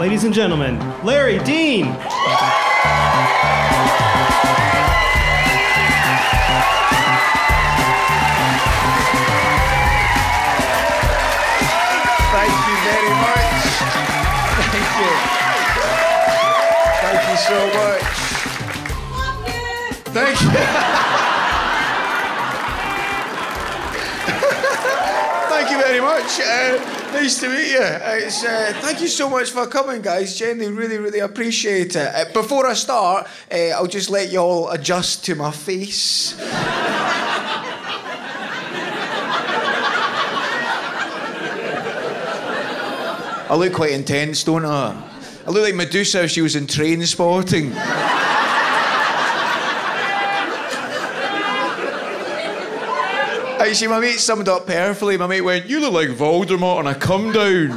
ladies and gentlemen, Larry Dean. Thank you very much. Thank you. Thank you so much. Thank you. Thank you very much. Nice to meet you. Thank you so much for coming, guys. Genuinely, really, really appreciate it. Before I start, I'll just let you all adjust to my face. I look quite intense, don't I? I look like Medusa if she was in Train Spotting. Actually, my mate summed up perfectly. My mate went, "You look like Voldemort on a come down."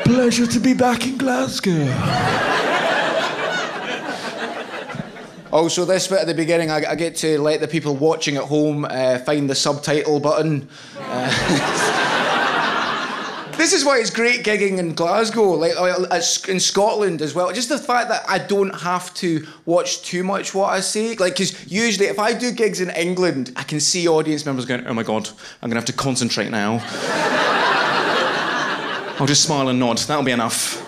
Pleasure to be back in Glasgow. Also, this bit at the beginning, I get to let the people watching at home find the subtitle button. This is why it's great gigging in Glasgow, like in Scotland as well. Just the fact that I don't have to watch too much what I say. Like, because usually if I do gigs in England, I can see audience members going, "Oh my God, I'm going to have to concentrate now." I'll just smile and nod, that'll be enough.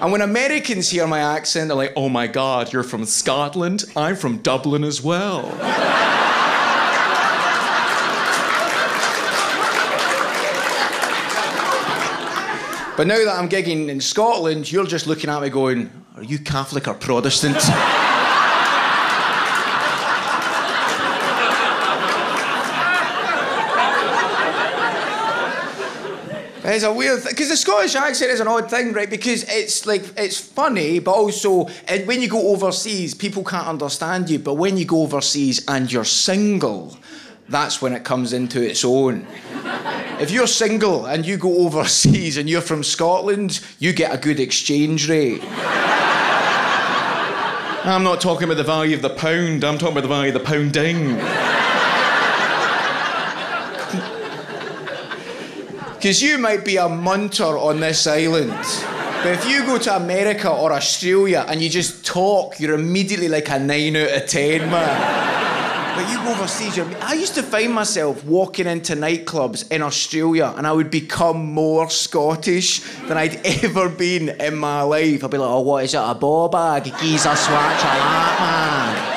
And when Americans hear my accent, they're like, "Oh my God, you're from Scotland? I'm from Dublin as well." But now that I'm gigging in Scotland, you're just looking at me going, "Are you Catholic or Protestant?" It's a weird thing, because the Scottish accent is an odd thing, right? Because it's like, it's funny, but also, when you go overseas, people can't understand you. But when you go overseas and you're single, that's when it comes into its own. If you're single and you go overseas and you're from Scotland, you get a good exchange rate. I'm not talking about the value of the pound, I'm talking about the value of the pounding. Because you might be a munter on this island, but if you go to America or Australia and you just talk, you're immediately like a 9 out of 10, man. But you go overseas, I used to find myself walking into nightclubs in Australia and I would become more Scottish than I'd ever been in my life. I'd be like, "Oh, what is it, a ball bag? Geez, a swatch of that, man."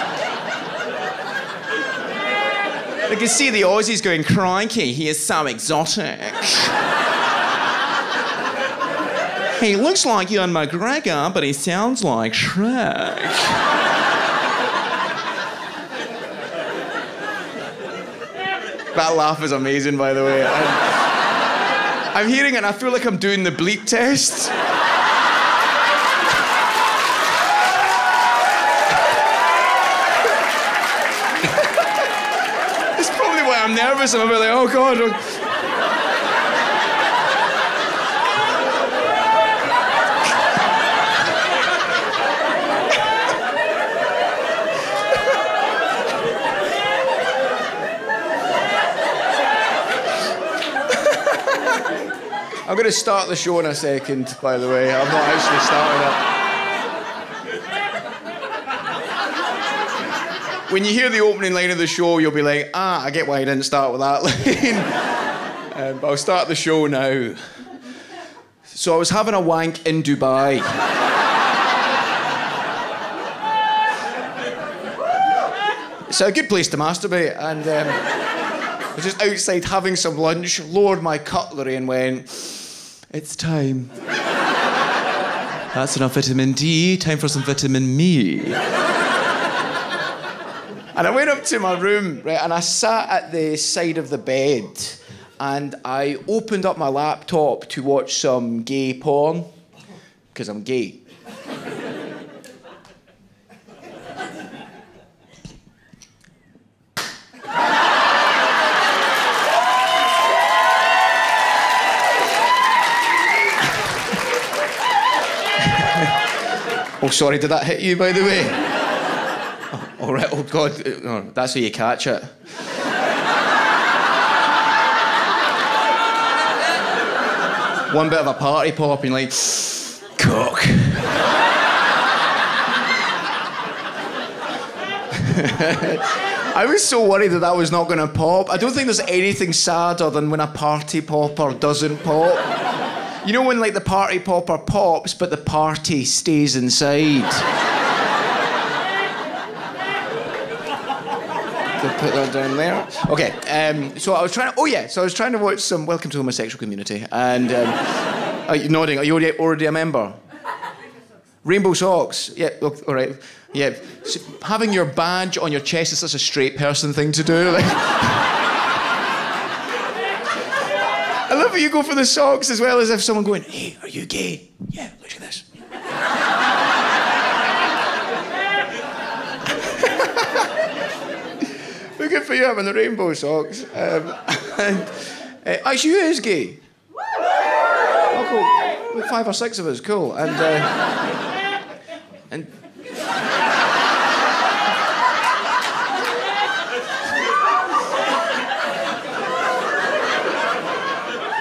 I can see the Aussies going, "Crikey, he is so exotic." He looks like Ewan McGregor, but he sounds like Shrek. That laugh is amazing, by the way. I'm hearing it and I feel like I'm doing the bleep test. It's probably why I'm nervous. I'm a bit like, "Oh God." I'm going to start the show in a second, by the way. I'm not actually starting it. When you hear the opening line of the show, you'll be like, I get why I didn't start with that line. But I'll start the show now. So I was having a wank in Dubai. It's a good place to masturbate, and I was just outside having some lunch, lowered my cutlery and went, "It's time." That's enough vitamin D, time for some vitamin me. And I went up to my room, right, and I sat at the side of the bed and I opened up my laptop to watch some gay porn, because I'm gay. Oh, sorry, did that hit you, by the way? Oh, all right, oh, God, oh, that's how you catch it. one bit of a party pop and you're like, cock. I was so worried that was not going to pop. I don't think there's anything sadder than when a party popper doesn't pop. You know when, like, the party popper pops, but the party stays inside? Put that down there. Okay, so I was trying to watch some Welcome to the Homosexual Community, and are you nodding? Are you already a member? Rainbow socks. Yeah, look, all right. Yeah, so having your badge on your chest is such a straight person thing to do. Like, I love how you go for the socks as well as if someone going, hey, are you gay? Yeah, look at this. Good for you having the rainbow socks. Actually, who is gay? Oh, cool. Like 5 or 6 of us, cool. And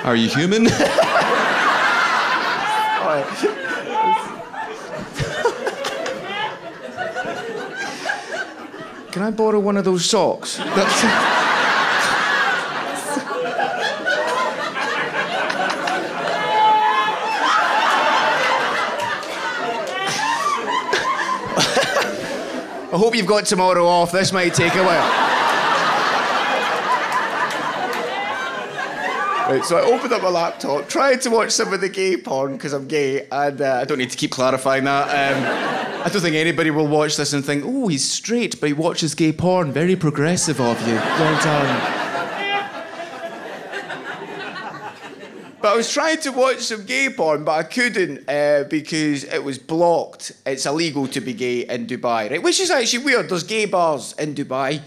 are you human? All right. Can I borrow one of those socks? I hope you've got tomorrow off. This might take a while. Right, so I opened up my laptop, tried to watch some of the gay porn, because I'm gay, and I don't need to keep clarifying that. I don't think anybody will watch this and think, oh, he's straight, but he watches gay porn. Very progressive of you. Well done. But I was trying to watch some gay porn, but I couldn't because it was blocked. It's illegal to be gay in Dubai, right? Which is actually weird. There's gay bars in Dubai.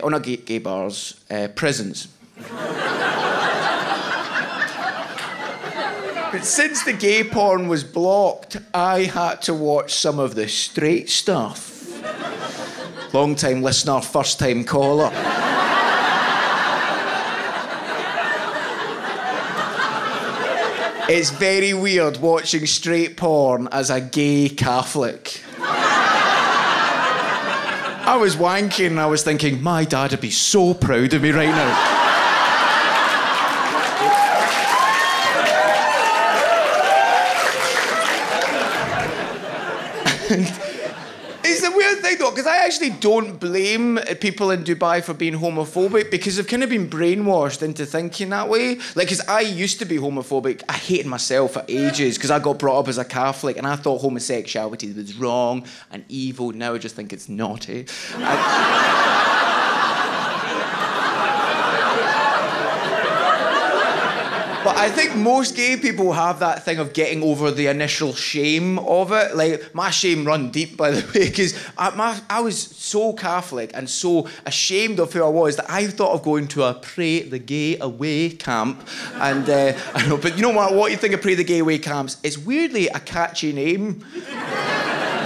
Not gay bars, prisons. But since the gay porn was blocked, I had to watch some of the straight stuff. Long-time listener, first-time caller. It's very weird watching straight porn as a gay Catholic. I was wanking and I was thinking, my dad would be so proud of me right now. It's a weird thing though, because I actually don't blame people in Dubai for being homophobic, because they've kind of been brainwashed into thinking that way. Like, because I used to be homophobic. I hated myself for ages because I got brought up as a Catholic and I thought homosexuality was wrong and evil. Now I just think it's naughty. But I think most gay people have that thing of getting over the initial shame of it. Like, my shame run deep, by the way, because I was so Catholic and so ashamed of who I was that I thought of going to a Pray the Gay Away camp. And I know, but you know what you think of Pray the Gay Away camps? It's weirdly a catchy name.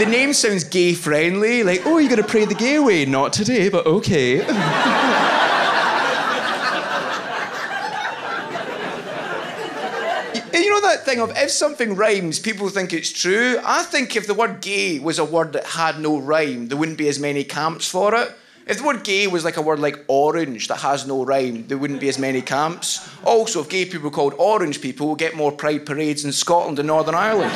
The name sounds gay-friendly. Like, oh, you're going to pray the gay away? Not today, but okay. You know that thing of if something rhymes, people think it's true? I think if the word gay was a word that had no rhyme, there wouldn't be as many camps for it. If the word gay was like a word like orange that has no rhyme, there wouldn't be as many camps. Also, if gay people were called orange people, we'll get more pride parades in Scotland and Northern Ireland.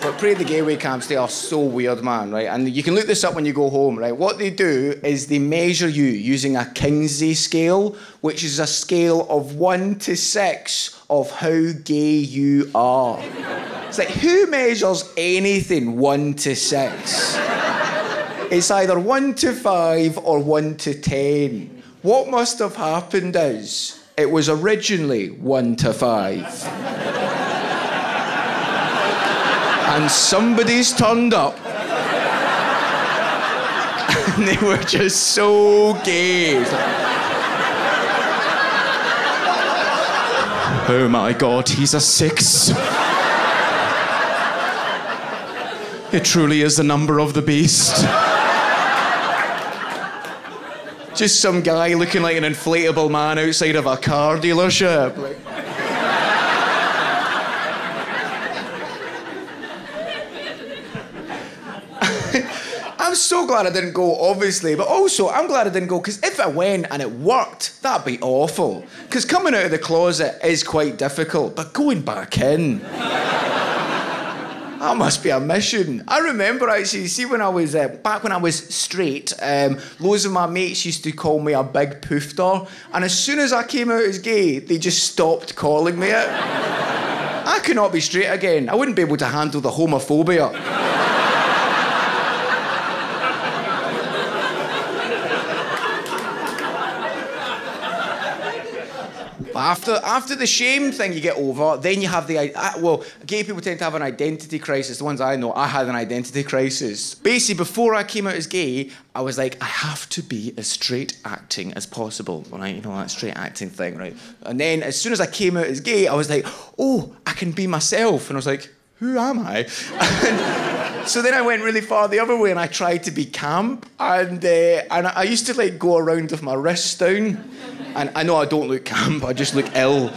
But Pray the Gay Away camps, they are so weird, man, right? And you can look this up when you go home, right? What they do is they measure you using a Kinsey scale, which is a scale of 1 to 6 of how gay you are. It's like, who measures anything 1 to 6? It's either 1 to 5 or 1 to 10. What must have happened is, it was originally 1 to 5. And somebody's turned up. And they were just so gay. Oh my God, he's a 6. It truly is the number of the beast. Just some guy looking like an inflatable man outside of a car dealership. Like... I'm so glad I didn't go, obviously, but also I'm glad I didn't go, because if I went and it worked, that'd be awful. Because coming out of the closet is quite difficult, but going back in, that must be a mission. I remember, actually, see, when I was, back when I was straight, loads of my mates used to call me a big poofter, and as soon as I came out as gay, they just stopped calling me it. I could not be straight again. I wouldn't be able to handle the homophobia. After the shame thing you get over, then you have the... well, gay people tend to have an identity crisis. The ones I know, I had an identity crisis. Basically, before I came out as gay, I was like, I have to be as straight acting as possible, right? You know, that straight acting thing, right? And then, as soon as I came out as gay, I was like, oh, I can be myself. And I was like, who am I? And so then I went really far the other way, and I tried to be camp. And I used to, like, go around with my wrists down. And I know I don't look camp, I just look ill.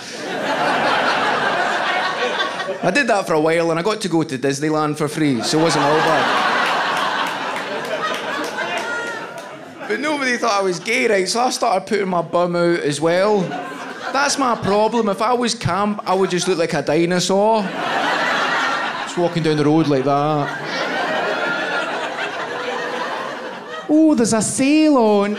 I did that for a while, and I got to go to Disneyland for free, so it wasn't all bad. But nobody thought I was gay, right? So I started putting my bum out as well. That's my problem. If I was camp, I would just look like a dinosaur. Just walking down the road like that. Oh, there's a sail on.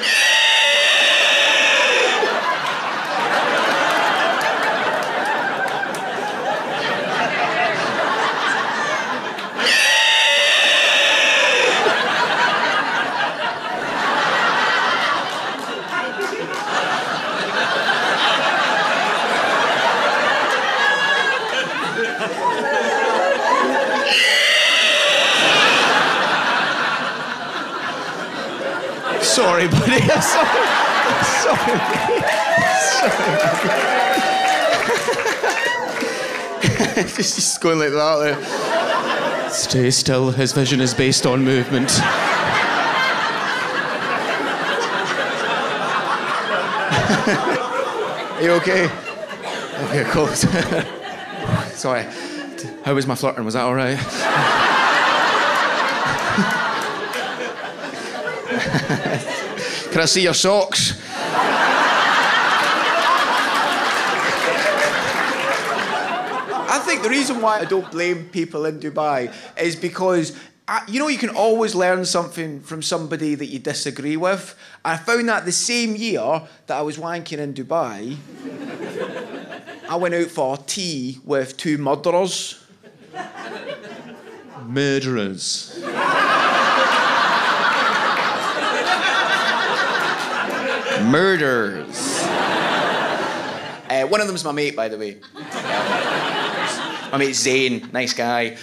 Sorry, buddy. Sorry. Just going like that there. Stay still. His vision is based on movement. Are you okay? Okay, cool. Sorry. How was my flirting? Was that all right? Can I see your socks? I think the reason why I don't blame people in Dubai is because, you know, you can always learn something from somebody that you disagree with. I found that the same year that I was wanking in Dubai, I went out for tea with two murderers. Murderers. Murders. One of them's my mate, by the way. My mate Zane, nice guy.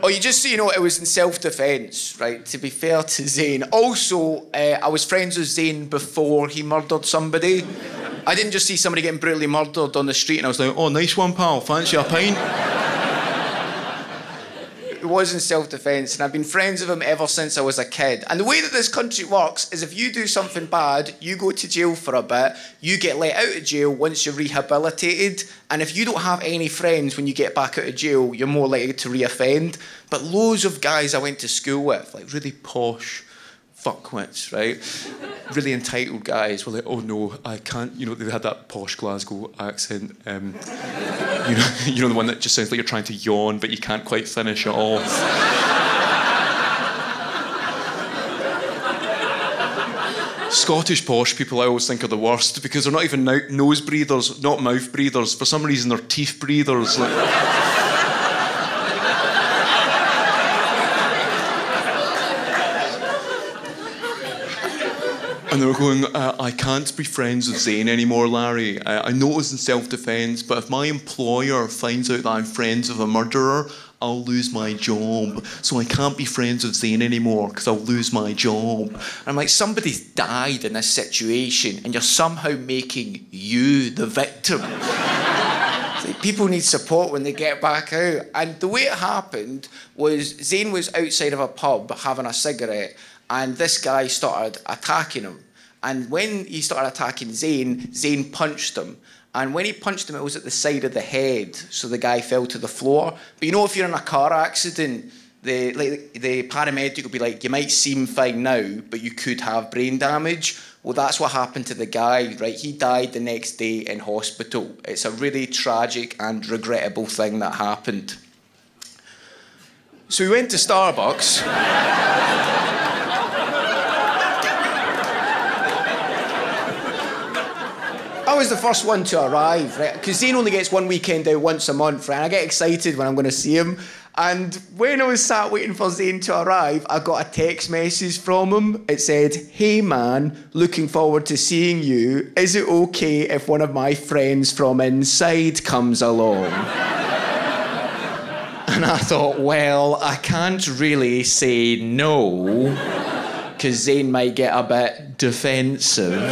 You just so you know, it was in self-defence, right? To be fair to Zane. Also, I was friends with Zane before he murdered somebody. I didn't just see somebody getting brutally murdered on the street and I was like, oh, nice one, pal, fancy a pint? It was in self-defence, and I've been friends with him ever since I was a kid. And the way that this country works is if you do something bad, you go to jail for a bit, you get let out of jail once you're rehabilitated, and if you don't have any friends when you get back out of jail, you're more likely to reoffend. But loads of guys I went to school with, like really posh fuckwits, right? Really entitled guys were like, oh no, I can't, you know, they had that posh Glasgow accent. You know the one that just sounds like you're trying to yawn, but you can't quite finish it off. Scottish posh people I always think are the worst because they're not even nose breathers, not mouth breathers. For some reason, they're teeth breathers. Like... And they were going, I can't be friends with Zane anymore, Larry. I know it was in self-defence, but if my employer finds out that I'm friends with a murderer, I'll lose my job. So I can't be friends with Zane anymore because I'll lose my job. And I'm like, somebody's died in this situation and you're somehow making you the victim. Like, people need support when they get back out. And the way it happened was Zane was outside of a pub having a cigarette and this guy started attacking him. And when he started attacking Zane punched him. And when he punched him, it was at the side of the head, so the guy fell to the floor. But you know, if you're in a car accident, the paramedic will be like, you might seem fine now, but you could have brain damage. Well, that's what happened to the guy, right? He died the next day in hospital. It's a really tragic and regrettable thing that happened. So we went to Starbucks. I was the first one to arrive, right? Because Zane only gets one weekend out once a month, right? And I get excited when I'm going to see him. And when I was sat waiting for Zane to arrive, I got a text message from him. It said, "Hey man, looking forward to seeing you. Is it okay if one of my friends from inside comes along?" And I thought, well, I can't really say no, because Zane might get a bit defensive.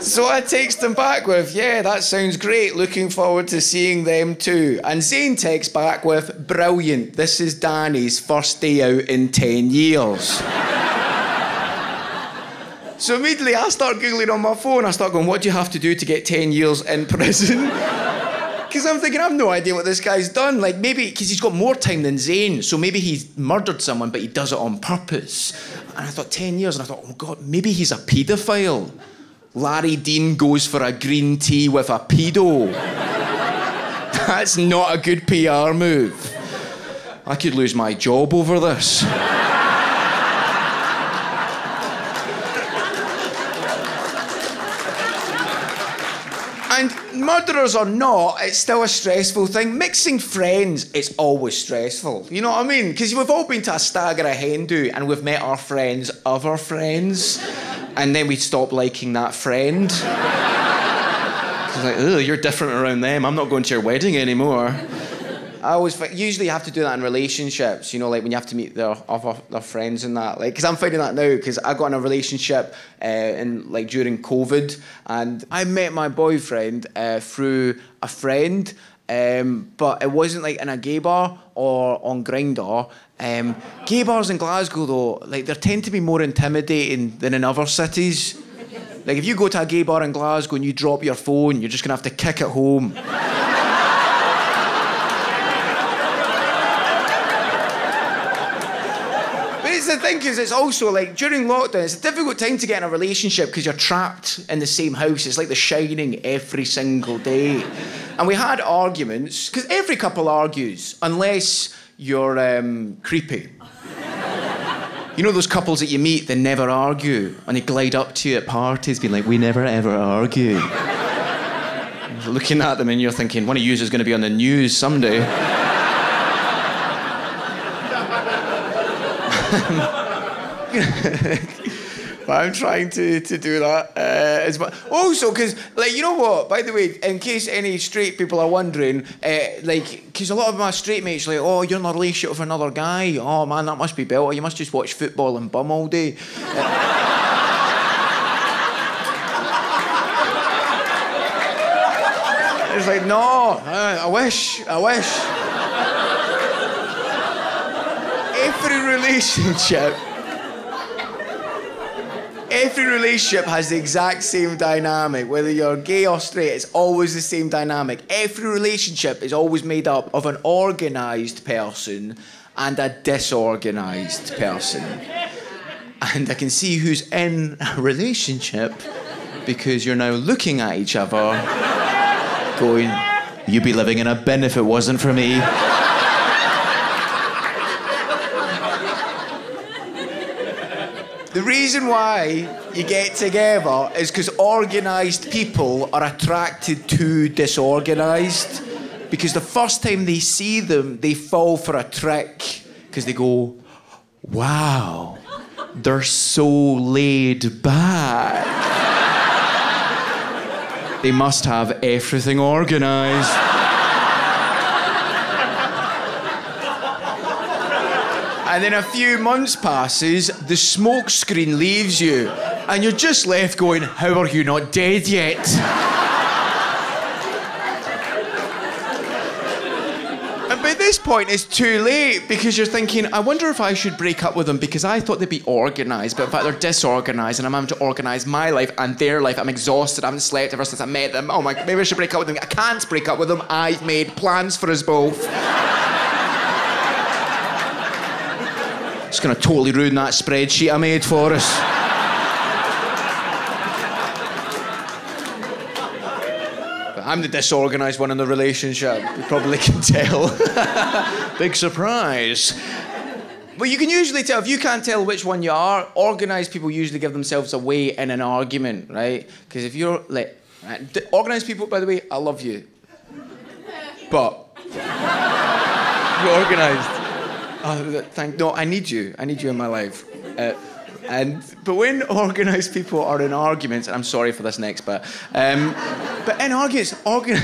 So I text him back with, "Yeah, that sounds great. Looking forward to seeing them too." And Zane texts back with, "Brilliant. This is Danny's first day out in 10 years." So immediately I start Googling on my phone. I start going, what do you have to do to get 10 years in prison? Because I'm thinking, I have no idea what this guy's done. Like, maybe, because he's got more time than Zane, so maybe he's murdered someone, but he does it on purpose. And I thought, 10 years, and I thought, oh God, maybe he's a paedophile. Larry Dean goes for a green tea with a pedo. That's not a good PR move. I could lose my job over this. And murderers or not, it's still a stressful thing. Mixing friends, it's always stressful. You know what I mean? Because we've all been to a stag or a hen do, and we've met our friends' other friends. And then we stop liking that friend. It's like, ugh, you're different around them. I'm not going to your wedding anymore. I always usually you have to do that in relationships, you know, like when you have to meet their friends and that. Like, because I'm finding that now, because I got in a relationship during COVID, and I met my boyfriend through a friend, but it wasn't like in a gay bar or on Grindr. Gay bars in Glasgow, though, like, they tend to be more intimidating than in other cities. Like, if you go to a gay bar in Glasgow and you drop your phone, you're just going to have to kick it home. But it's the thing is, it's also, like, during lockdown, it's a difficult time to get in a relationship because you're trapped in the same house. It's like The Shining every single day. And we had arguments, because every couple argues, unless you're creepy. You know those couples that you meet, they never argue, and they glide up to you at parties being like, we never ever argue. You're looking at them and you're thinking, one of you is going to be on the news someday. But I'm trying to do that as well. Also, because, like, you know what? By the way, in case any straight people are wondering, because a lot of my straight mates are like, oh, you're in a relationship with another guy. Oh, man, that must be better. You must just watch football and bum all day. It's like, no, I wish. Every relationship has the exact same dynamic. Whether you're gay or straight, it's always the same dynamic. Every relationship is always made up of an organised person and a disorganised person. And I can see who's in a relationship because you're now looking at each other going, you'd be living in a bin if it wasn't for me. The reason why you get together is because organised people are attracted to disorganised. Because the first time they see them, they fall for a trick. Because they go, wow, they're so laid back. They must have everything organised. And then a few months passes, the smoke screen leaves you, and you're just left going, how are you not dead yet? And by this point, point, it's too late because you're thinking, I wonder if I should break up with them because I thought they'd be organised, but in fact they're disorganised and I'm having to organise my life and their life. I'm exhausted. I haven't slept ever since I met them. Oh my, maybe I should break up with them. I can't break up with them. I've made plans for us both. It's going to totally ruin that spreadsheet I made for us. I'm the disorganised one in the relationship. You probably can tell. Big surprise. But you can usually tell, if you can't tell which one you are, organised people usually give themselves away in an argument, right? Because if you're like... Organised people, by the way, I love you. But... you're organised. No, I need you. I need you in my life. But when organised people are in arguments, and I'm sorry for this next bit, but in arguments, you're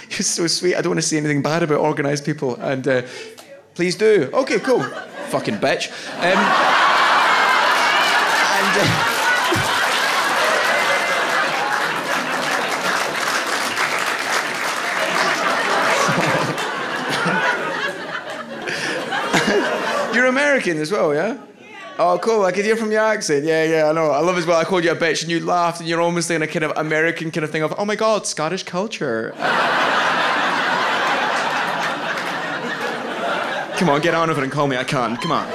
so sweet. I don't want to say anything bad about organised people, and please do. Okay, cool. Fucking bitch. You're American as well, yeah? Oh, cool. I could hear from your accent. Yeah, I know. I love as well. I called you a bitch and you laughed and you're almost in a kind of American kind of thing of, oh my God, Scottish culture. Come on, get on with it and call me a cunt. Come on.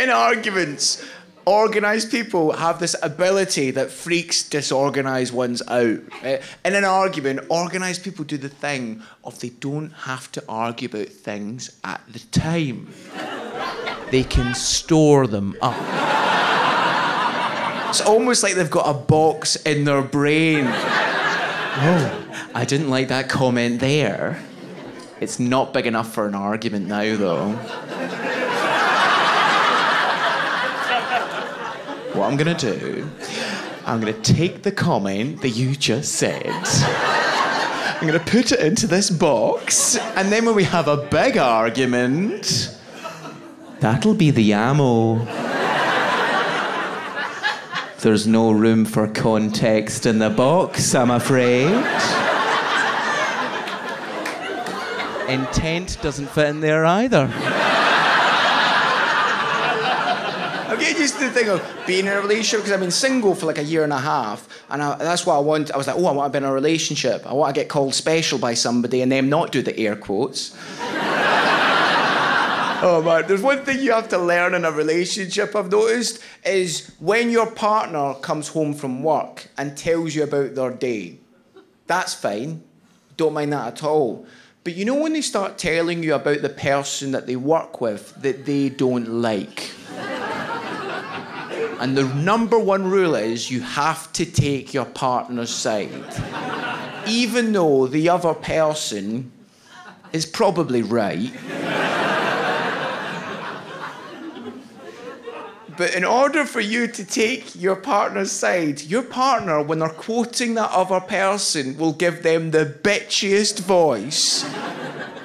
In arguments, organised people have this ability that freaks disorganised ones out. In an argument, organised people do the thing of they don't have to argue about things at the time. They can store them up. It's almost like they've got a box in their brain. Oh, I didn't like that comment there. It's not big enough for an argument now, though. What I'm gonna do, I'm gonna take the comment that you just said, I'm gonna put it into this box, and then when we have a big argument, that'll be the ammo. There's no room for context in the box, I'm afraid. Intent doesn't fit in there either. I'm getting used to the thing of being in a relationship because I've been single for like a year and a half, and that's what I want. I was like, oh, I want to be in a relationship. I want to get called special by somebody and them not do the air quotes. Oh man, there's one thing you have to learn in a relationship, I've noticed, is when your partner comes home from work and tells you about their day. That's fine. Don't mind that at all. But you know when they start telling you about the person that they work with that they don't like? And the number one rule is you have to take your partner's side. Even though the other person is probably right. But in order for you to take your partner's side, your partner, when they're quoting that other person, will give them the bitchiest voice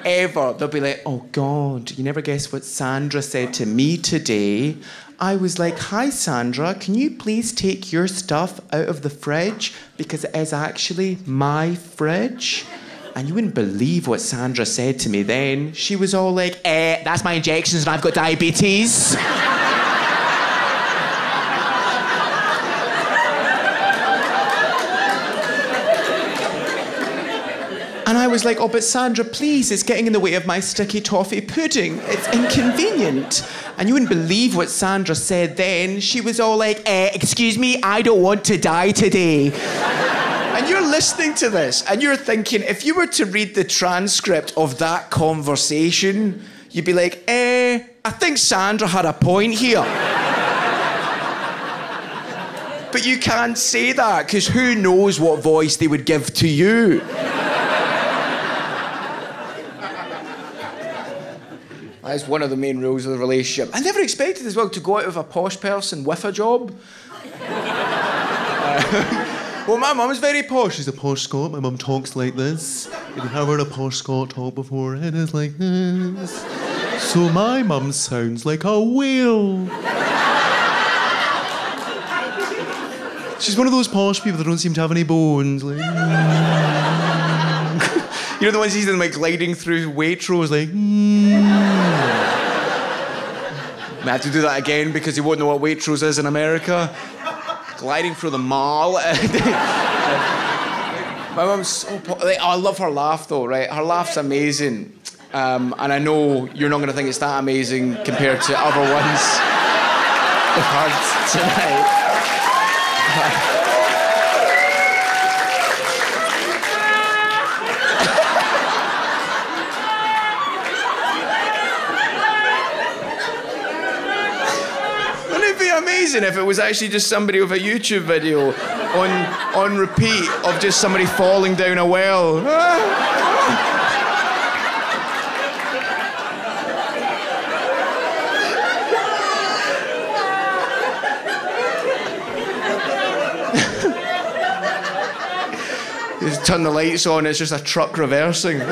ever. They'll be like, oh God, you never guess what Sandra said to me today. I was like, hi Sandra, can you please take your stuff out of the fridge? Because it is actually my fridge. And you wouldn't believe what Sandra said to me then. She was all like, that's my injections and I've got diabetes. And I was like, oh, but Sandra, please, it's getting in the way of my sticky toffee pudding. It's inconvenient. And you wouldn't believe what Sandra said then. She was all like, excuse me, I don't want to die today. And you're listening to this, and you're thinking, if you were to read the transcript of that conversation, you'd be like, I think Sandra had a point here. But you can't say that, because who knows what voice they would give to you. That's one of the main rules of the relationship. I never expected as well to go out with a posh person with a job. Well, my mum's very posh. She's a posh Scot. My mum talks like this. If you have heard a posh Scot talk before, it is like this. So my mum sounds like a whale. She's one of those posh people that don't seem to have any bones. Like, You know the ones you see them like gliding through Waitrose, like. I have to do that again because you won't know what Waitrose is in America. Gliding through the mall. My mum's so... I love her laugh, though, right? Her laugh's amazing. And I know you're not going to think it's that amazing compared to other ones we've heard tonight. Amazing if it was actually just somebody with a YouTube video on repeat of just somebody falling down a well. Just turn the lights on, it's just a truck reversing.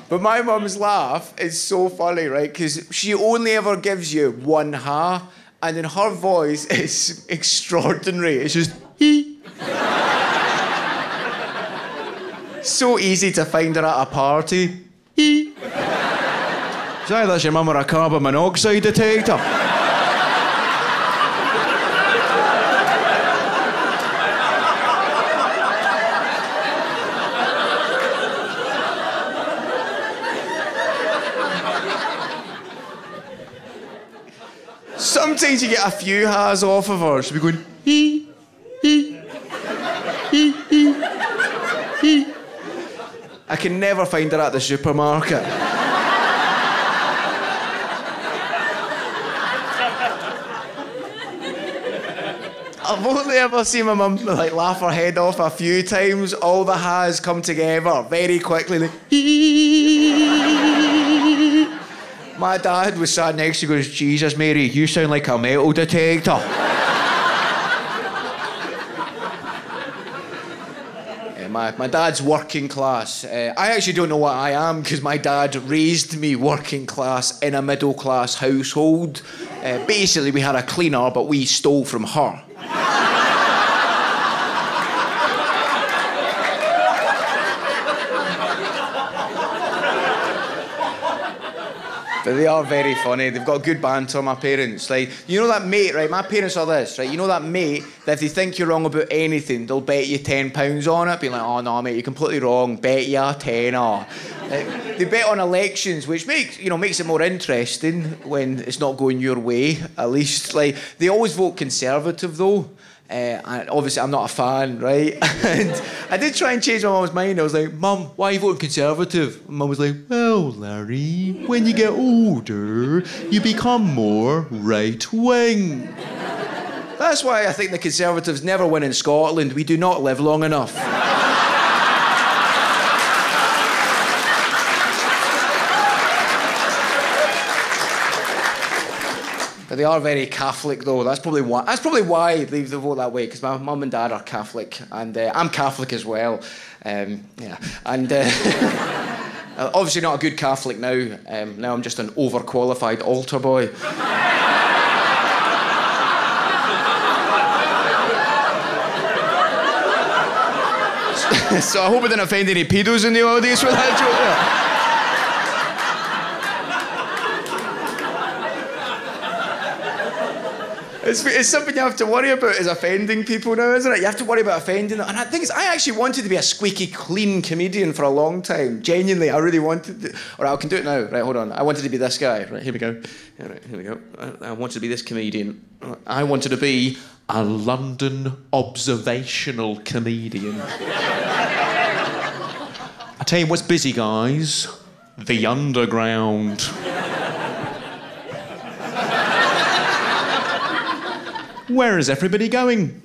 But my mum's laugh is so funny, right? Because she only ever gives you one ha, and then her voice is extraordinary. It's just hee. So easy to find her at a party. Hee. Say that's your mum or a carbon monoxide detector. Sometimes you get a few ha's off of her. She'll be going, hee, hee, hee, hee, hee. I can never find her at the supermarket. I've only ever seen my mum like laugh her head off a few times. All the ha's come together very quickly. Like, hee. My dad was sat next to me and goes, Jesus, Mary, you sound like a metal detector. My dad's working class. I actually don't know what I am because my dad raised me working class in a middle class household. Basically, we had a cleaner, but we stole from her. But they are very funny. They've got good banter, my parents. Like, you know that mate, right? My parents are this, right? You know that mate that if they think you're wrong about anything, they'll bet you £10 on it. Be like, oh no, mate, you're completely wrong. Bet you a tenner. They bet on elections, which makes it more interesting when it's not going your way. At least, like, they always vote Conservative though. And obviously I'm not a fan, right? And I did try and change my mum's mind. I was like, Mum, why are you voting Conservative? And Mum was like, well, Larry, when you get older, you become more right-wing. That's why I think the Conservatives never win in Scotland. We do not live long enough. But they are very Catholic, though. That's probably why they vote that way, because my mum and dad are Catholic, and I'm Catholic as well. And obviously not a good Catholic now. Now I'm just an overqualified altar boy. So I hope I didn't offend any pedos in the audience with that joke there. It's something you have to worry about is offending people now, isn't it? You have to worry about offending them. And the thing is, I actually wanted to be a squeaky clean comedian for a long time. Genuinely, I really wanted to. All right, I can do it now. Right, hold on. I wanted to be this guy. Right, here we go. All right, here we go. I wanted to be this comedian. I wanted to be a London observational comedian. I tell you what's busy, guys. The underground. Where is everybody going?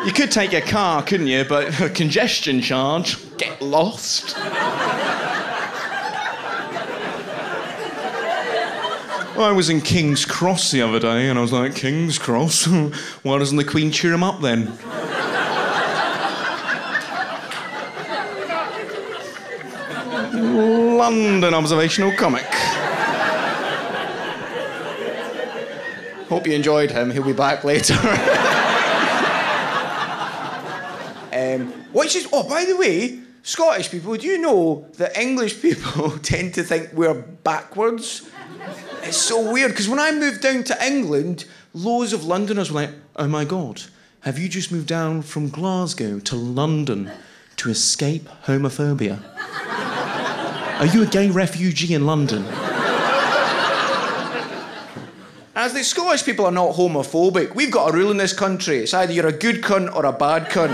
You could take a car, couldn't you? But a congestion charge, get lost. I was in King's Cross the other day and I was like, King's Cross? Why doesn't the Queen cheer him up then? London observational comic. Hope you enjoyed him. He'll be back later. Oh, by the way, Scottish people, do you know that English people tend to think we're backwards? It's so weird, because when I moved down to England, loads of Londoners were like, oh my God, have you just moved down from Glasgow to London to escape homophobia? Are you a gay refugee in London? As the Scottish people are not homophobic, we've got a rule in this country. It's either you're a good cunt or a bad cunt.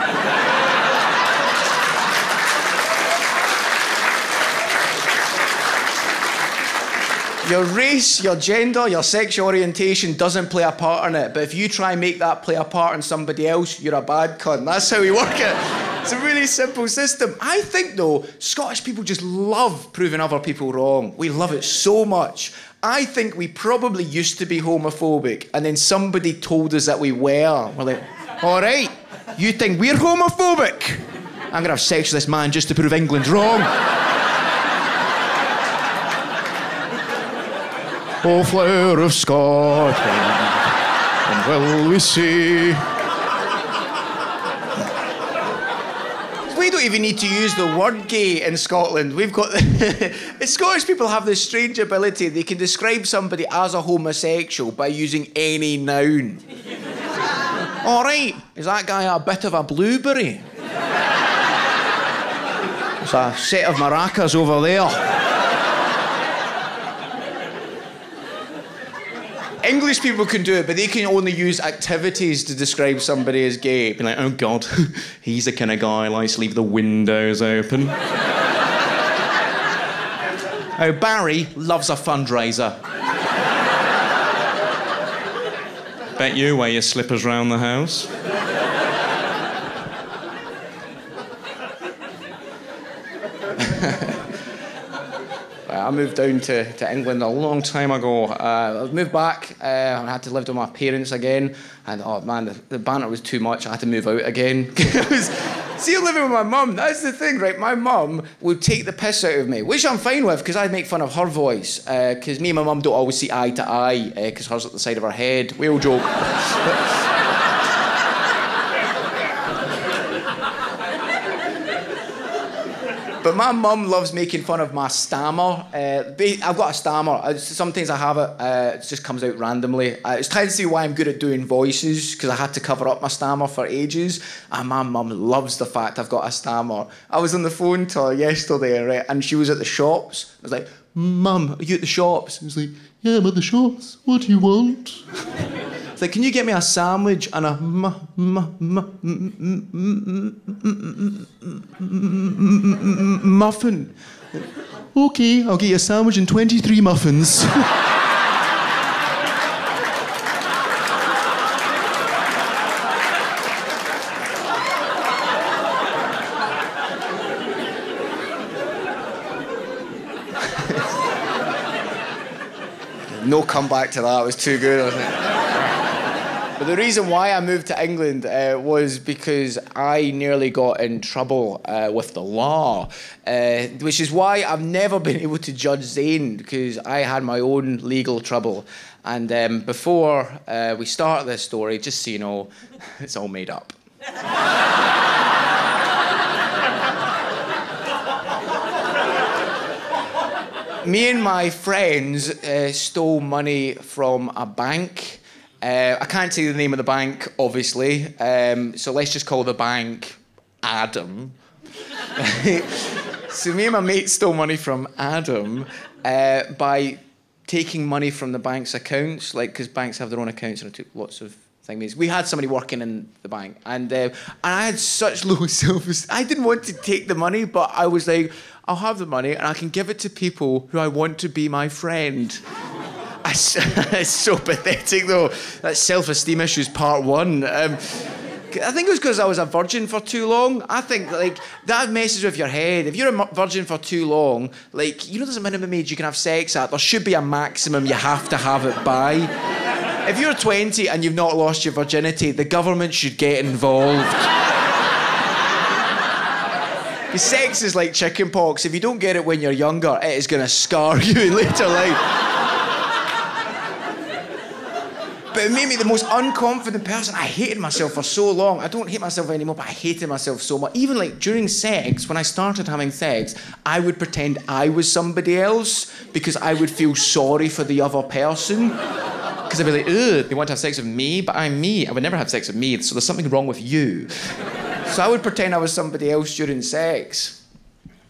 Your race, your gender, your sexual orientation doesn't play a part in it, but if you try and make that play a part in somebody else, you're a bad cunt. That's how we work it. It's a really simple system. I think, though, Scottish people just love proving other people wrong. We love it so much. I think we probably used to be homophobic, and then somebody told us that we were. We're like, all right, you think we're homophobic? I'm going to have sex with this man just to prove England's wrong. Oh, flower of Scotland, and will we see? We don't even need to use the word gay in Scotland. We've got... Scottish people have this strange ability. They can describe somebody as a homosexual by using any noun. All right, is that guy a bit of a blueberry? There's a set of maracas over there. English people can do it, but they can only use activities to describe somebody as gay. Be like, oh God, he's the kind of guy who likes to leave the windows open. Oh, Barry loves a fundraiser. Bet you wear your slippers round the house. I moved down to England a long time ago. I moved back and I had to live with my parents again. And oh man, the banter was too much. I had to move out again. See, living with my mum, that's the thing, right? My mum would take the piss out of me, which I'm fine with because I make fun of her voice. Because me and my mum don't always see eye to eye because hers at the side of her head. We all joke. But my mum loves making fun of my stammer. I've got a stammer. Sometimes I have it. It just comes out randomly. It's trying to see why I'm good at doing voices, because I had to cover up my stammer for ages. And my mum loves the fact I've got a stammer. I was on the phone to her yesterday, right, and she was at the shops. I was like, Mum, are you at the shops? I was like, yeah, I'm at the shops. What do you want? It's like, can you get me a sandwich and a muffin? Okay, I'll get you a sandwich and 23 muffins. No comeback to that, it was too good, wasn't it? But the reason why I moved to England was because I nearly got in trouble with the law, which is why I've never been able to judge Zayn, because I had my own legal trouble. And before we start this story, just so you know, it's all made up. Me and my friends stole money from a bank. I can't say the name of the bank, obviously, so let's just call the bank Adam. So me and my mate stole money from Adam by taking money from the bank's accounts, like, because banks have their own accounts, and I took lots of things. We had somebody working in the bank, and I had such low self-esteem. I didn't want to take the money, but I was like, I'll have the money and I can give it to people who I want to be my friend. It's so pathetic, though. That's self-esteem issues part one. I think it was because I was a virgin for too long. I think, like, that messes with your head. If you're a virgin for too long, like, you know there's a minimum age you can have sex at. There should be a maximum you have to have it by. If you're 20 and you've not lost your virginity, the government should get involved. Because sex is like chicken pox. If you don't get it when you're younger, it is going to scar you in later life. But it made me the most unconfident person. I hated myself for so long. I don't hate myself anymore, but I hated myself so much. Even like during sex, when I started having sex, I would pretend I was somebody else because I would feel sorry for the other person. Because I'd be like, ugh, they want to have sex with me, but I'm me. I would never have sex with me, so there's something wrong with you. So I would pretend I was somebody else during sex.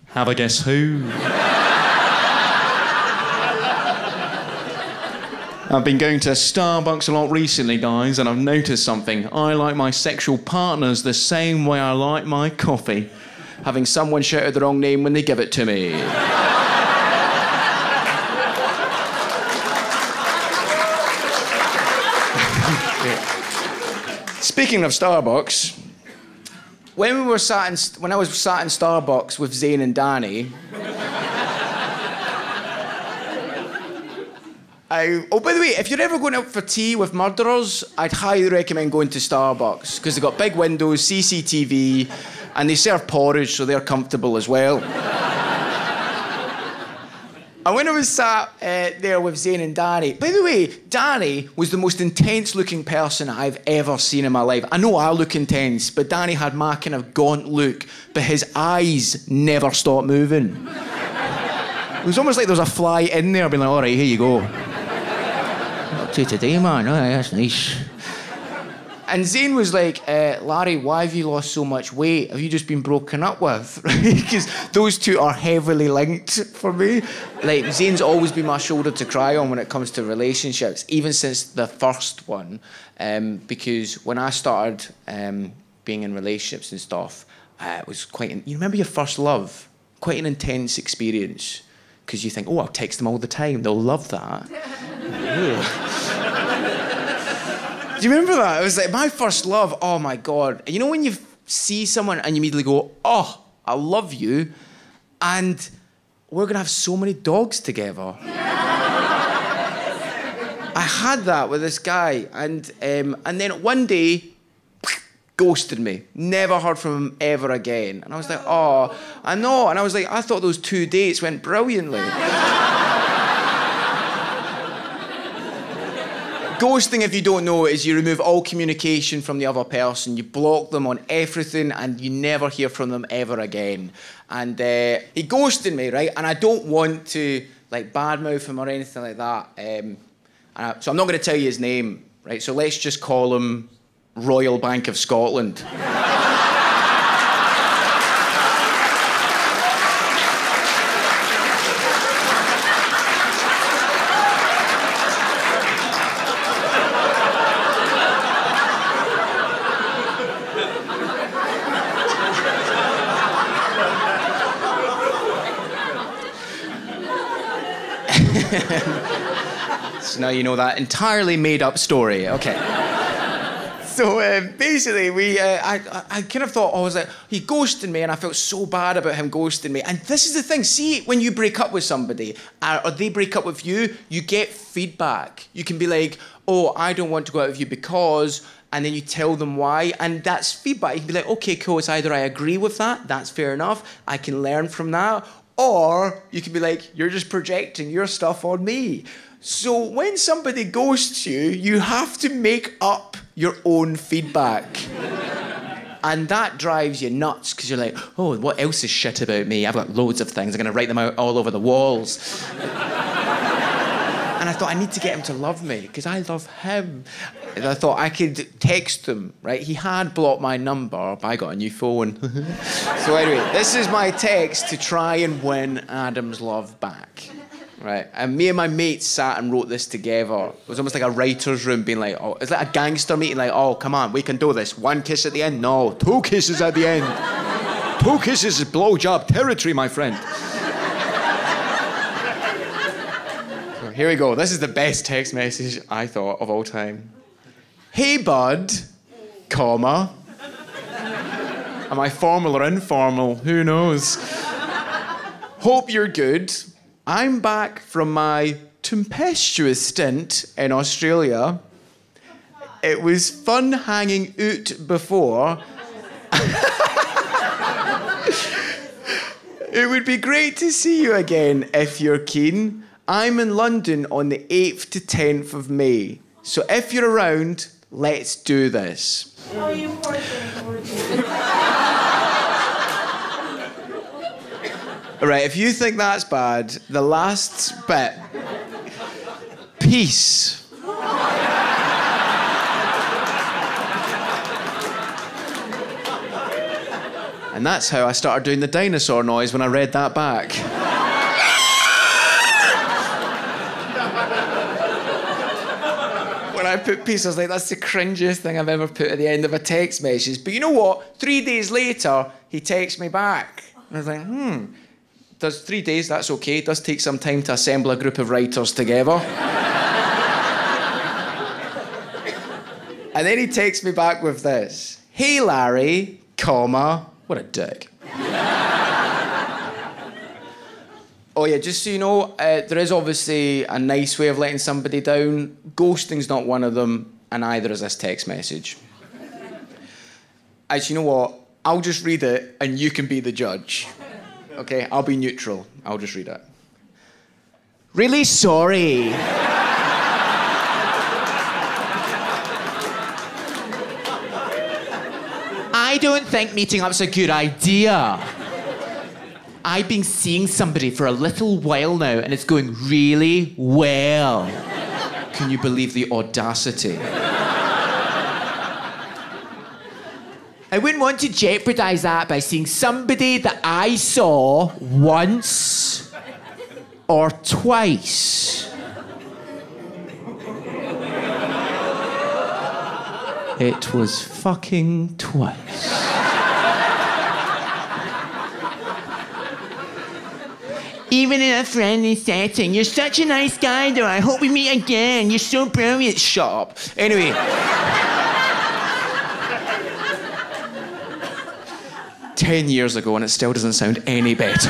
Have a guess who? I've been going to Starbucks a lot recently, guys, and I've noticed something. I like my sexual partners the same way I like my coffee. Having someone shout out the wrong name when they give it to me. Speaking of Starbucks, when I was sat in Starbucks with Zane and Danny, oh, by the way, if you're ever going out for tea with murderers, I'd highly recommend going to Starbucks because they've got big windows, CCTV, and they serve porridge, so they're comfortable as well. And when I was sat there with Zane and Danny, by the way, Danny was the most intense-looking person I've ever seen in my life. I know I look intense, but Danny had my kind of gaunt look, but his eyes never stopped moving. It was almost like there was a fly in there being like, all right, here you go. Up to today, man. Oh, that's nice. And Zane was like, Larry, why have you lost so much weight? Have you just been broken up with? Because those two are heavily linked for me. Like, Zane's always been my shoulder to cry on when it comes to relationships, even since the first one. Because when I started being in relationships and stuff, it was quite... You remember your first love? Quite an intense experience. Because you think, oh, I'll text them all the time. They'll love that. Do you remember that? It was like my first love. Oh, my God. You know when you see someone and you immediately go, oh, I love you, and we're going to have so many dogs together. I had that with this guy, and then one day, ghosted me. Never heard from him ever again. And I was like, oh, I know. And I was like, I thought those 2 dates went brilliantly. Ghosting, if you don't know, is you remove all communication from the other person. You block them on everything and you never hear from them ever again. And he ghosted me, right? And I don't want to like badmouth him or anything like that. So I'm not going to tell you his name, right? So let's just call him Royal Bank of Scotland. So now you know that entirely made-up story. Okay. So basically, I kind of thought, I was like, he ghosted me, and I felt so bad about him ghosting me. And this is the thing. See, when you break up with somebody, or they break up with you, you get feedback. You can be like, oh, I don't want to go out with you because... And then you tell them why, and that's feedback. You can be like, okay, cool, it's either I agree with that, that's fair enough, I can learn from that, or you can be like, you're just projecting your stuff on me. So when somebody ghosts you, you have to make up your own feedback. And that drives you nuts, because you're like, oh, what else is shit about me? I've got loads of things, I'm going to write them out all over the walls. And I thought, I need to get him to love me, because I love him. And I thought I could text him, right? He had blocked my number, but I got a new phone. So anyway, this is my text to try and win Adam's love back, right? And me and my mates sat and wrote this together. It was almost like a writer's room being like, oh, it's like a gangster meeting, like, oh, come on, we can do this. 1 kiss at the end? No, 2 kisses at the end. 2 kisses is blowjob territory, my friend. So here we go. This is the best text message, I thought, of all time. Hey, bud, comma. Am I formal or informal? Who knows? Hope you're good. I'm back from my tempestuous stint in Australia. It was fun hanging out before. It would be great to see you again if you're keen. I'm in London on the 8th to 10th of May. So if you're around, let's do this. Oh, you poor thing. All right, if you think that's bad, the last bit. Peace. And that's how I started doing the dinosaur noise when I read that back. When I put peace, I was like, that's the cringiest thing I've ever put at the end of a text message. But you know what? 3 days later, he texts me back. And I was like, Does 3 days, that's okay. It does take some time to assemble a group of writers together. And then he takes me back with this. Hey, Larry, comma, what a dick. Oh yeah, just so you know, there is obviously a nice way of letting somebody down. Ghosting's not one of them, and neither is this text message. Actually, you know what? I'll just read it, and you can be the judge. Okay, I'll be neutral. I'll just read it. Really sorry. I don't think meeting up's a good idea. I've been seeing somebody for a little while now and it's going really well. Can you believe the audacity? I wouldn't want to jeopardise that by seeing somebody that I saw once or twice. It was fucking twice. Even in a friendly setting. You're such a nice guy, though. I hope we meet again. You're so brilliant. Shut up. Anyway. 10 years ago, and it still doesn't sound any better.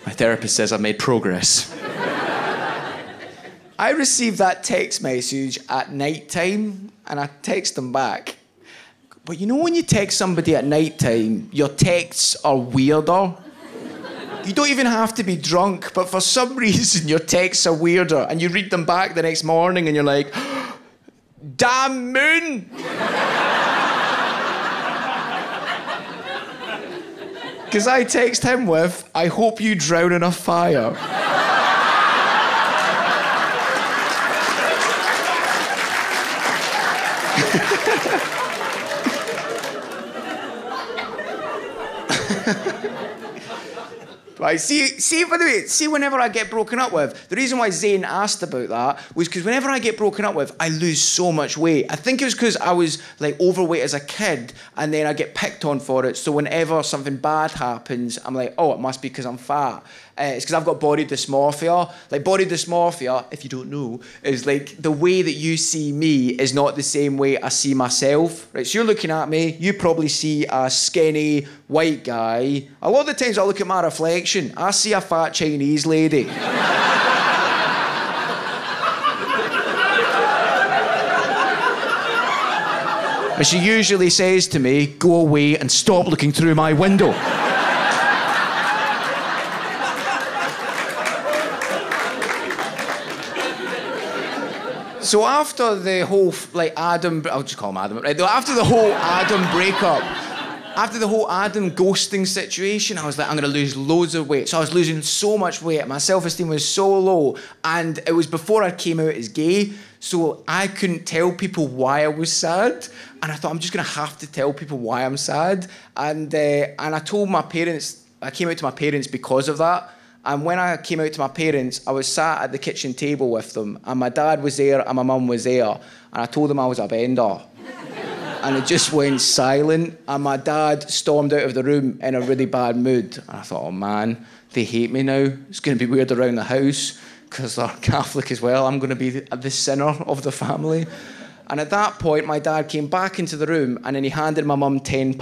My therapist says I've made progress. I received that text message at night time, and I text them back. But you know when you text somebody at night time, your texts are weirder? You don't even have to be drunk, but for some reason your texts are weirder, and you read them back the next morning and you're like, damn moon! Because I text him with, I hope you drown in a fire. Right, see, by the way, see whenever I get broken up with, the reason why Zane asked about that was because whenever I get broken up with, I lose so much weight. I think it was because I was like overweight as a kid and then I get picked on for it. So whenever something bad happens, I'm like, oh, it must be because I'm fat. It's because I've got body dysmorphia. Like, body dysmorphia, if you don't know, is like the way that you see me is not the same way I see myself. Right, so you're looking at me, you probably see a skinny white guy. A lot of the times I look at my reflection, I see a fat Chinese lady. And she usually says to me, go away and stop looking through my window. So after the whole, like, I'll just call him Adam, right? After the whole Adam breakup, after the whole Adam ghosting situation, I was like, I'm going to lose loads of weight. So I was losing so much weight. My self-esteem was so low. And it was before I came out as gay, so I couldn't tell people why I was sad. And I thought, I'm just going to have to tell people why I'm sad. And I told my parents, I came out to my parents because of that. And when I came out to my parents, I was sat at the kitchen table with them, and my dad was there and my mum was there, and I told them I was a bender. And it just went silent, and my dad stormed out of the room in a really bad mood. And I thought, oh man, they hate me now. It's going to be weird around the house, because they're Catholic as well. I'm going to be the sinner of the family. And at that point, my dad came back into the room, and then he handed my mum £10.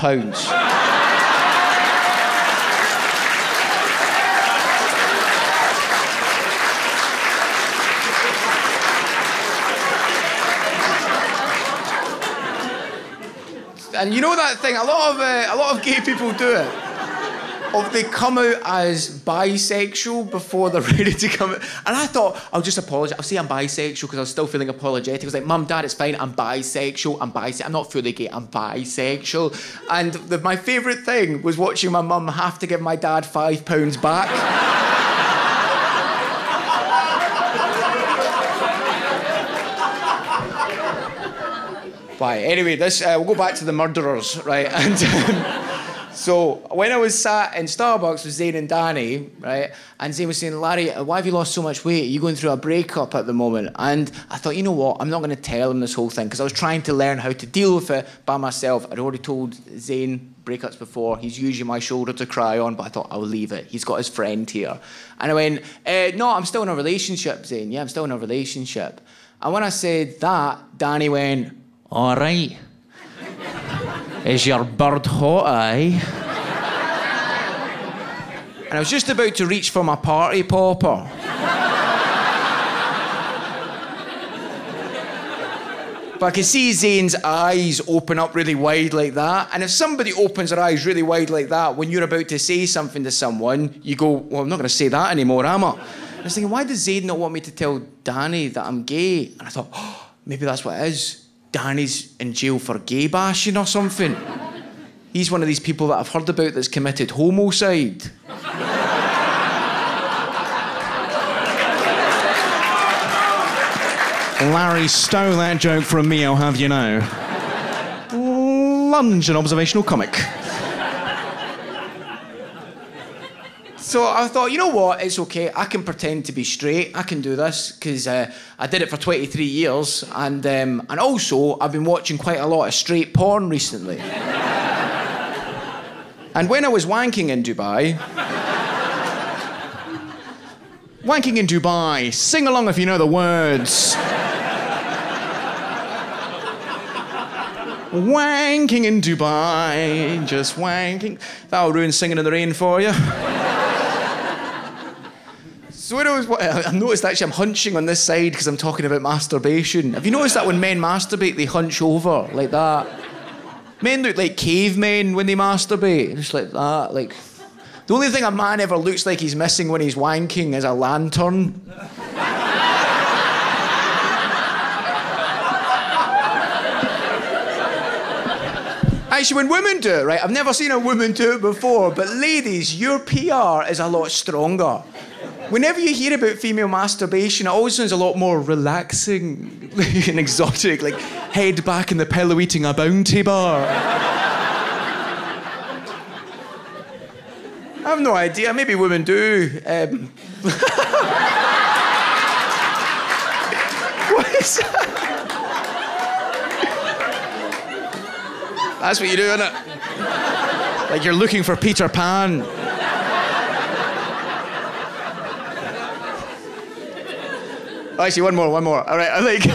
And you know that thing, a lot of gay people do it. Of they come out as bisexual before they're ready to come out. And I thought, I'll just apologise. I'll say I'm bisexual because I was still feeling apologetic. I was like, Mum, Dad, it's fine. I'm bisexual. I'm not fully gay. I'm bisexual. And my favourite thing was watching my mum have to give my dad £5 back. Right, anyway, we'll go back to the murderers, right? And so when I was sat in Starbucks with Zane and Danny, right, and Zane was saying, Larry, why have you lost so much weight? Are you going through a breakup at the moment? And I thought, you know what, I'm not going to tell him this whole thing because I was trying to learn how to deal with it by myself. I'd already told Zane breakups before. He's usually my shoulder to cry on, but I thought I'll leave it. He's got his friend here. And I went, no, I'm still in a relationship, Zane. Yeah, I'm still in a relationship. And when I said that, Danny went, all right. Is your bird hot, eh? And I was just about to reach for my party popper. But I could see Zane's eyes open up really wide like that. And if somebody opens their eyes really wide like that, when you're about to say something to someone, you go, well, I'm not going to say that anymore, am I? I was thinking, why does Zane not want me to tell Danny that I'm gay? And I thought, oh, maybe that's what it is. Danny's in jail for gay bashing or something. He's one of these people that I've heard about that's committed homicide. Larry stole that joke from me, I'll have you know. Lunge, an observational comic. So I thought, you know what, it's okay, I can pretend to be straight, I can do this, because I did it for 23 years, and also I've been watching quite a lot of straight porn recently. And when I was wanking in Dubai... Wanking in Dubai, sing along if you know the words. Wanking in Dubai, just wanking. That'll ruin Singing in the Rain for you. So I've noticed actually I'm hunching on this side because I'm talking about masturbation. Have you noticed that when men masturbate, they hunch over like that? Men look like cavemen when they masturbate, just like that. Like, the only thing a man ever looks like he's missing when he's wanking is a lantern. Actually, when women do it, right, I've never seen a woman do it before, but ladies, your PR is a lot stronger. Whenever you hear about female masturbation, it always sounds a lot more relaxing and exotic, like head back in the pillow eating a Bounty bar. I have no idea, maybe women do. What is that? That's what you do, isn't it? Like you're looking for Peter Pan. Actually, one more. All right, I like...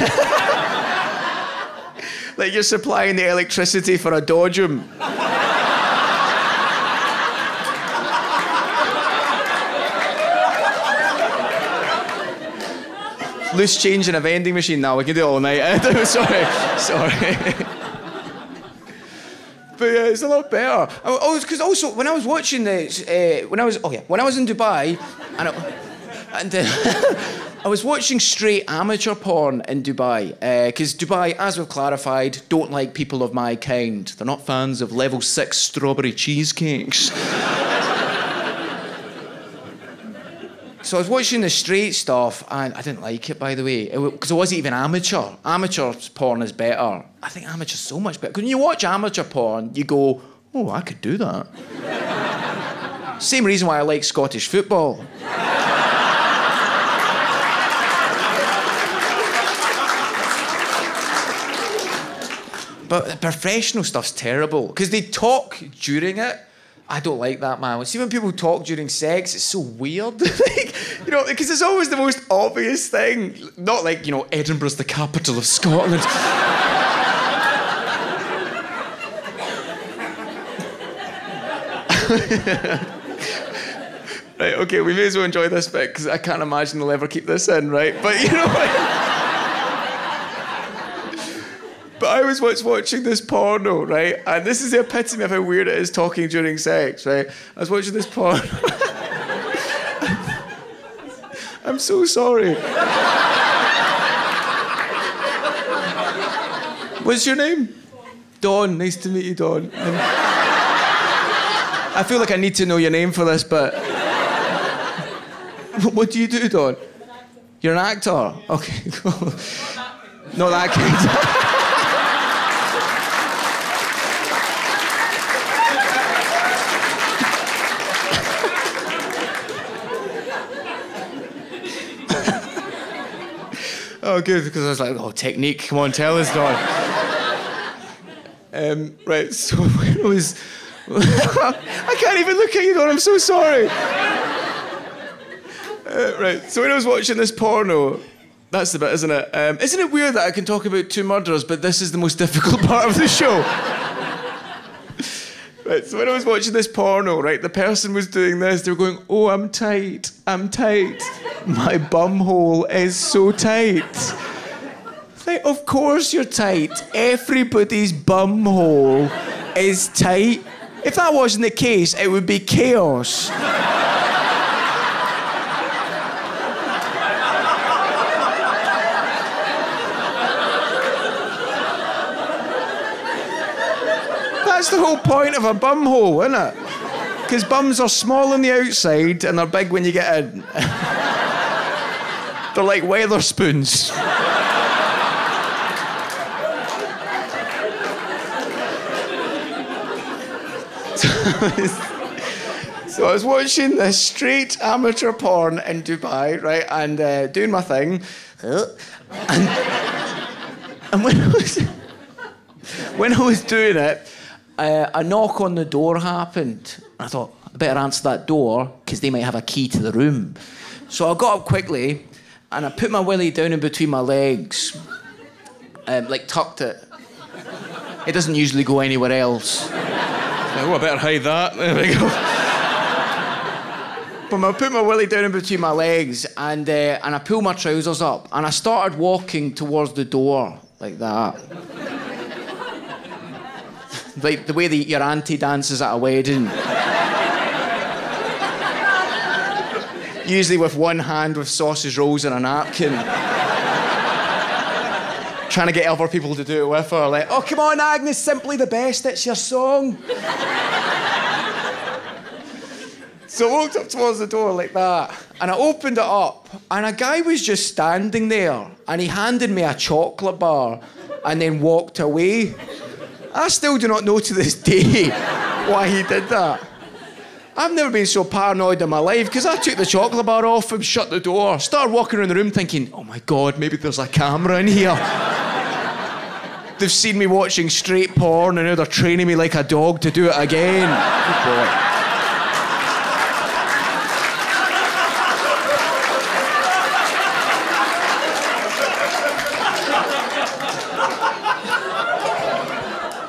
like you're supplying the electricity for a dodgem. Loose change in a vending machine now. We can do it all night. Sorry. But yeah, it's a lot better. Because also when I was watching this, when I was in Dubai, and I was watching straight amateur porn in Dubai, because Dubai, as we've clarified, don't like people of my kind. They're not fans of level 6 strawberry cheesecakes. So I was watching the straight stuff, and I didn't like it, by the way, because it wasn't even amateur. Amateur porn is better. I think amateur's so much better. Because when you watch amateur porn, you go, oh, I could do that. Same reason why I like Scottish football. But the professional stuff's terrible, because they talk during it. I don't like that, man. See, when people talk during sex, it's so weird. Like, you know, because it's always the most obvious thing. Not like, you know, Edinburgh's the capital of Scotland. Right, okay, we may as well enjoy this bit, because I can't imagine we'll ever keep this in, right? But you know what? But I was once watching this porno, right? And this is the epitome of how weird it is talking during sex, right? I was watching this porno. I'm so sorry. What's your name? Dawn. Nice to meet you, Dawn. I feel like I need to know your name for this, but... What do you do, Dawn? You're an actor? Okay, cool. Not that kind. Oh, good, because I was like, oh, technique, come on, tell us, Dawn. Right, so when I was... I can't even look at you, Dawn, I'm so sorry. Right, so when I was watching this porno, that's the bit, isn't it? Isn't it weird that I can talk about 2 murders, but this is the most difficult part of the show? Right, so when I was watching this porno, right, the person was doing this, they were going, oh, I'm tight. My bum hole is so tight. Like, of course you're tight. Everybody's bum hole is tight. If that wasn't the case, it would be chaos. That's the whole point of a bum hole, isn't it? Because bums are small on the outside and they're big when you get in. They're like Weatherspoons. So I was watching this straight amateur porn in Dubai, right, and doing my thing. And when I was doing it, a knock on the door happened. I thought, I better answer that door because they might have a key to the room. So I got up quickly and I put my willy down in between my legs, like tucked it. It doesn't usually go anywhere else. Oh, I better hide that. There we go. But I put my willy down in between my legs and I pulled my trousers up and I started walking towards the door like that. Like the way that your auntie dances at a wedding. Usually with one hand with sausage rolls and a napkin. Trying to get other people to do it with her. Like, oh, come on, Agnes, Simply the Best, it's your song. So I walked up towards the door like that, and I opened it up, and a guy was just standing there, and he handed me a chocolate bar, and then walked away. I still do not know to this day why he did that. I've never been so paranoid in my life, because I took the chocolate bar off and shut the door, started walking around the room thinking, oh my God, maybe there's a camera in here. They've seen me watching straight porn, and now they're training me like a dog to do it again. Good boy.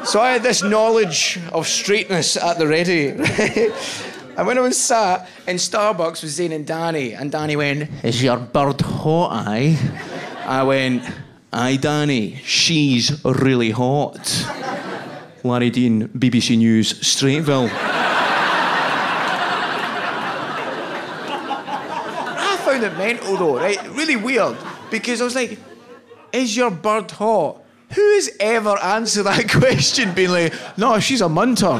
So I had this knowledge of straightness at the ready, right? And when I was sat in Starbucks with Zane and Danny went, is your bird hot, aye? I went, aye, Danny, she's really hot. Larry Dean, BBC News, Straightville. I found it mental though, right? Really weird, because I was like, is your bird hot? Who has ever answered that question being like, no, she's a munter?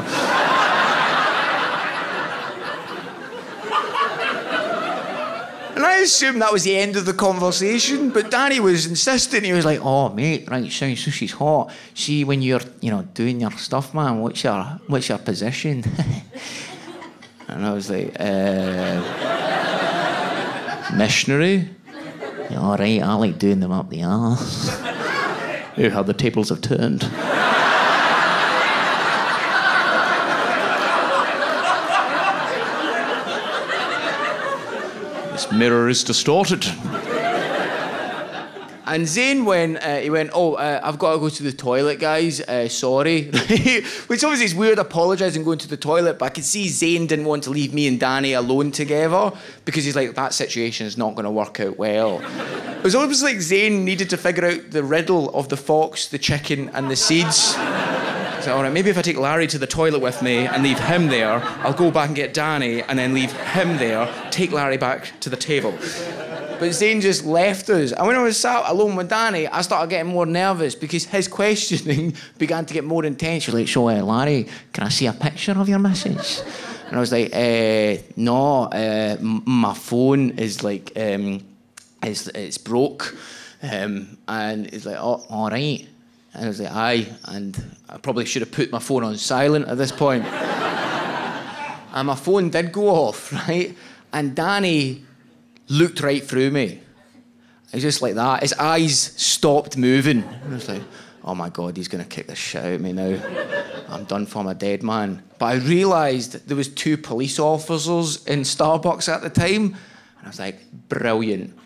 And I assumed that was the end of the conversation, but Danny was insisting. He was like, oh, mate, right, so she's hot. See, when you're, doing your stuff, man, what's your position? And I was like, missionary? All right, I like doing them up the arse. Hear how the tables have turned. This mirror is distorted. And Zane went, I've got to go to the toilet, guys. Sorry. Which obviously is weird, apologising going to the toilet, but I could see Zane didn't want to leave me and Danny alone together because he's like, that situation is not going to work out well. It was almost like Zane needed to figure out the riddle of the fox, the chicken, and the seeds. So, all right, maybe if I take Larry to the toilet with me and leave him there, I'll go back and get Danny and then leave him there, take Larry back to the table. But Zane just left us. And when I was sat alone with Danny, I started getting more nervous because his questioning began to get more intense. He was like, so, Larry, can I see a picture of your missus? And I was like, no, my phone is like, it's broke. And he's like, oh, all right. And I was like, aye. And I probably should have put my phone on silent at this point. And my phone did go off, right? And Danny looked right through me. He's just like that. His eyes stopped moving. I was like, oh my God, he's going to kick the shit out of me now. I'm done for, I'm a dead man. But I realised there was 2 police officers in Starbucks at the time. And I was like, brilliant.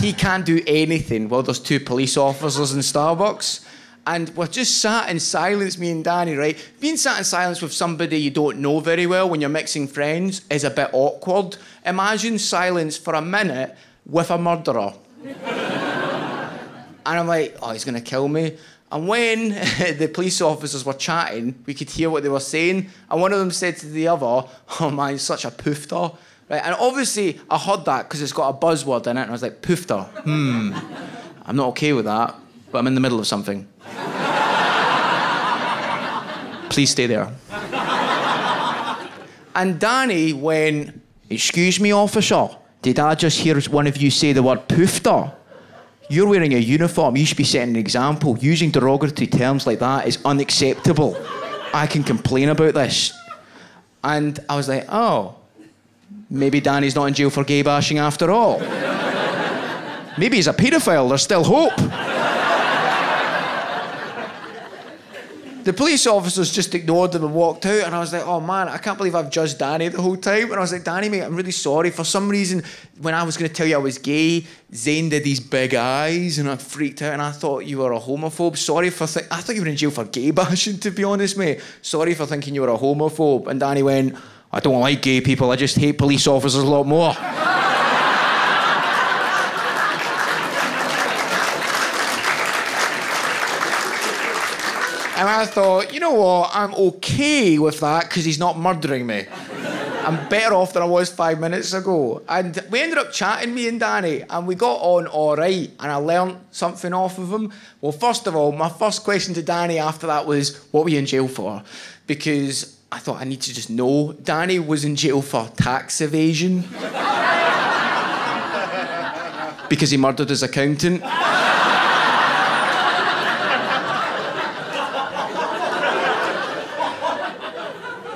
He can't do anything while there's 2 police officers in Starbucks. And we're just sat in silence, me and Danny, right? Being sat in silence with somebody you don't know very well when you're mixing friends is a bit awkward. Imagine silence for a minute with a murderer. And I'm like, oh, he's going to kill me. And when the police officers were chatting, we could hear what they were saying. And one of them said to the other, oh man, he's such a poofter. Right? And obviously I heard that because it's got a buzzword in it. And I was like, poofter. I'm not okay with that, but I'm in the middle of something. Please stay there. And Danny went, excuse me, officer, did I just hear one of you say the word poofter? You're wearing a uniform, you should be setting an example. Using derogatory terms like that is unacceptable. I can complain about this. And I was like, oh, maybe Danny's not in jail for gay bashing after all. Maybe he's a paedophile, there's still hope. The police officers just ignored him and walked out, and I was like, oh man, I can't believe I've judged Danny the whole time. And I was like, Danny, mate, I'm really sorry. For some reason, when I was going to tell you I was gay, Zane did these big eyes, and I freaked out, and I thought you were a homophobe. Sorry for I thought you were in jail for gay bashing, to be honest, mate. Sorry for thinking you were a homophobe. And Danny went, I don't like gay people, I just hate police officers a lot more. And I thought, you know what, I'm okay with that because he's not murdering me. I'm better off than I was 5 minutes ago. And we ended up chatting, me and Danny, and we got on all right, and I learnt something off of him. Well, first of all, my first question to Danny after that was, what were you in jail for? Because I thought I need to just know. Danny was in jail for tax evasion. Because he murdered his accountant.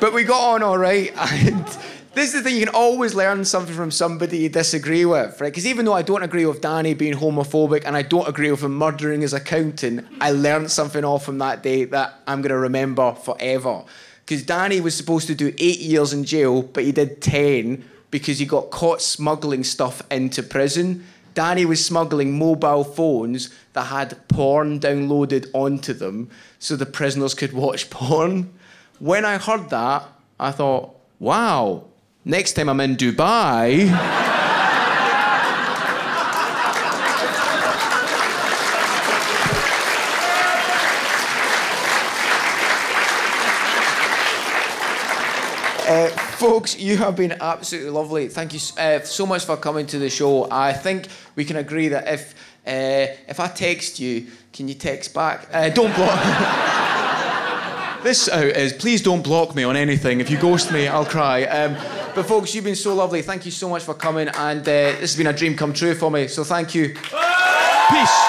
But we got on all right, and this is the thing, you can always learn something from somebody you disagree with, right? Because even though I don't agree with Danny being homophobic and I don't agree with him murdering his accountant, I learned something off him that day that I'm going to remember forever. Because Danny was supposed to do 8 years in jail, but he did 10 because he got caught smuggling stuff into prison. Danny was smuggling mobile phones that had porn downloaded onto them so the prisoners could watch porn. When I heard that, I thought, wow, next time I'm in Dubai... Folks, you have been absolutely lovely. Thank you so much for coming to the show. I think we can agree that if I text you, can you text back? Don't block... This out is, please don't block me on anything. If you ghost me, I'll cry. But folks, you've been so lovely. Thank you so much for coming, and this has been a dream come true for me, so thank you. Peace.